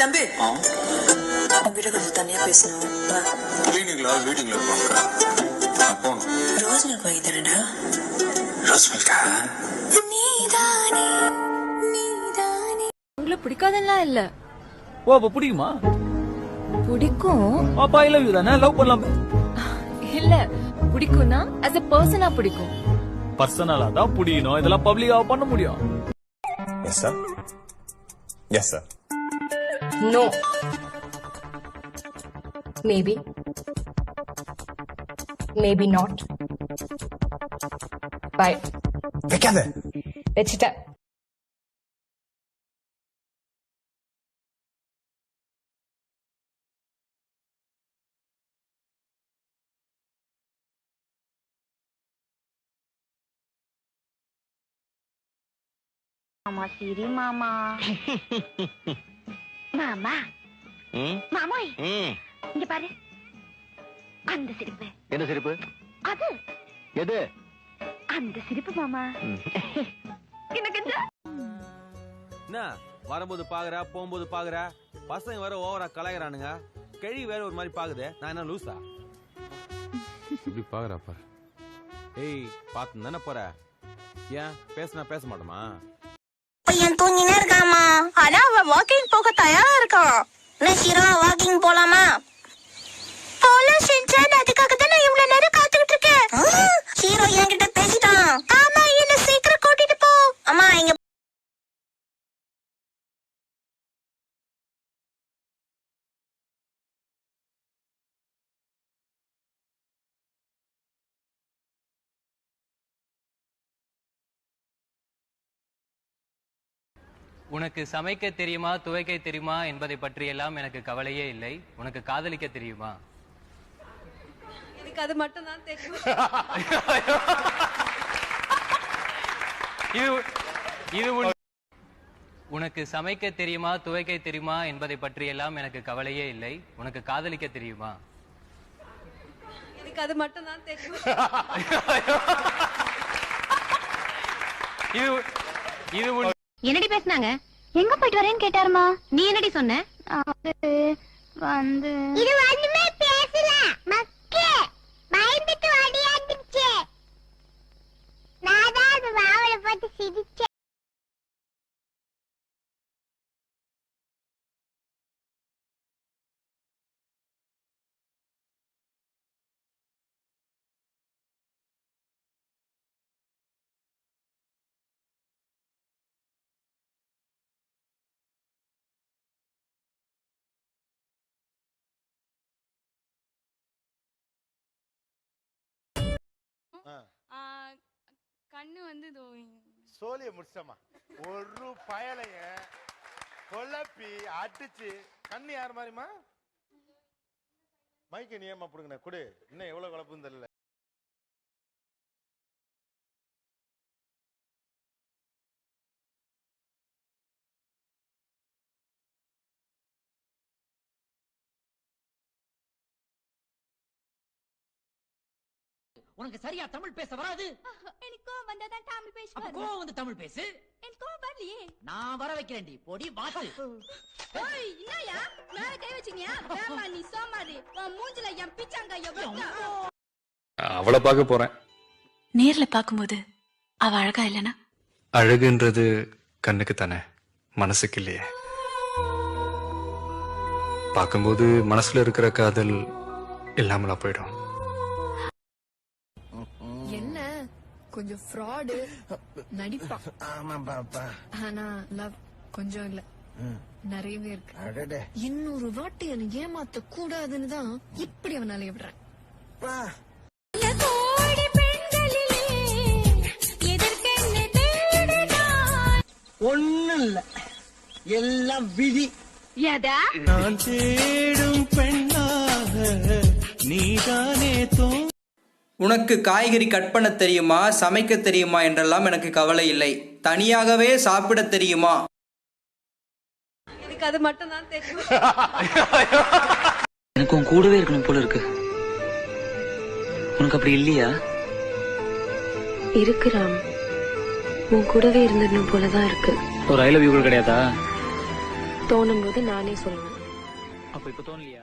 தம்பி உங்ககிட்ட கொஞ்சம் தனியா பேசணும். கிளினிக்ல மீட்டிங்ல இருப்பாங்க. ரோஸ் மில்க் வாங்கி தரேன்டா. ரோஸ் மில்கா? உங்களை பிடிக்காதெல்லாம் இல்ல. ஓ அப்ப பிடிக்குமா? பிடிக்கும். பாப்பா ஐ லவ் யூ தானே, லவ் பண்ணலாமே. இல்ல பிடிக்கும்னா as a personா பிடிக்கும். பர்சனலா தான் பிடிக்கணும், இதெல்லாம் பப்ளிக்கா பண்ண முடியும். Yes sir. Yes sir. No. Maybe. Maybe not. Bye. வைக்காத. வச்சிட்டேன். மாமா சிரி மாமா. மாமா மாமோய் இங்க பாரு, அந்த சிரிப்பு. என்ன சிரிப்பு? அது எது? அந்த சிரிப்பு மாமா. எனக்கு என்ன வரும்போது பாக்குற, போகும்போது பாக்குற, பசங்க வேற ஓவரா கலாய்கிறானுங்க, கிழி வேற ஒரு மாதிரி பாக்குது. நான் என்ன லூசா? இப்படி பாக்குறாப்பா. ஏய் பாத்து தானே போற, ஏன் பேசினா பேச மாட்டோமா? பையன் தூங்கினே இருக்காமா, ஆனா அவன் வாக்கிங் போக தயாரா இருக்கான். சீரா வாக்கிங் போலாமா? போலாம் செஞ்சேன், அதுக்காக தான் நான் இவ்வளவு நேரம் காத்துக்கிட்டு இருக்கேன். ஹீரோ என்கிட்ட பேசிட்டான். ஆமா, என்ன சீக்கிரம் கூட்டிட்டு போ. அம்மா இங்க உனக்கு சமைக்க தெரியுமா, துவைக்க தெரியுமா என்பதை பற்றியெல்லாம் எனக்கு கவலையே இல்லை. உனக்கு காதலிக்க தெரியுமா? எனக்கு அது மட்டும் தான் தெரியும். உனக்கு சமைக்க தெரியுமா, துவைக்க தெரியுமா என்பதை பற்றியெல்லாம் எனக்கு கவலையே இல்லை. உனக்கு காதலிக்க தெரியுமா? எனக்கு அது மட்டும் தான் தெரியும். என்னடி பேசுனாங்க? எங்க போயிட்டு வரேன்னு கேட்டாருமா. நீ என்னடி சொன்ன? அது வந்து இது ஒண்ணுமே பேசல, மக்கே பயந்துட்டு ஓடியாந்துச்சு. நான் தான் அது வாவல போட்டு சிரிச்சேன். கண்ணு வந்து சோழிய முடிச்சமா ஒரு பயலைய கொலப்பி அடிச்சு. கண்ணு யார் மாதிரிமா? மைக்க நீ ஏமா புடுங்க குடு, இன்னும் எவ்வளவு குழப்பம் தெரியல. உனக்கு சரியா தமிழ் பேச வராது. எனக்கு வந்ததான் தமிழ் பேசுவேன். அப்ப கோவம் வந்து தமிழ் பேசு. எனக்கு வரலையே. நான் வர வைக்கிறேன்டி, போடி வாத்து. ஓய் என்னயா மேல கை வச்சீங்க? வேமா நீ சோமாரி, உன் மூஞ்சில என் பிச்சாங்காய வெட்ட. அவளை பார்க்க போறேன். நேர்ல பாக்கும்போது அவ அழகா இல்லனா? அழகுன்றது கண்ணுக்கு தானே, மனசுக்கு இல்லையே. பார்க்கும்போது மனசுல இருக்கிற காதல் இல்லாமலா போயிடும். என்ன கொஞ்சம் ஃப்ராடு நடிப்பா. ஆனா லவ் கொஞ்சம் இல்ல, நிறையவே இருக்கு. இன்னொரு வாட்டி எனக்கு ஏமாத்த கூடாதுன்னு தான் இப்படி அவனால விடுறேன். ஒண்ணும் இல்ல, எல்லாம் விதி. நான் தேடும் பெண்ணாக நீதானே தோ. உனக்கு காய்கறி கட் பண்ண தெரியுமா, சமைக்க தெரியுமா என்றெல்லாம் எனக்கு கவலை இல்லை. தனியாகவே சாப்பிட தெரியுமா? எனக்கு அது மட்டும் தான் தெரியும். எனக்கு உன் கூடவே இருக்கணும் போல இருக்கு. உனக்கு அப்படி இல்லையா? இருக்கு ராம், உன் கூடவே இருந்துடணும் போலதான் இருக்கு. ஒரு ஐ லவ் யூ கூட கிடையாதா? தோணும் போது நானே சொல்லுவேன். அப்ப இப்ப தோணலையா?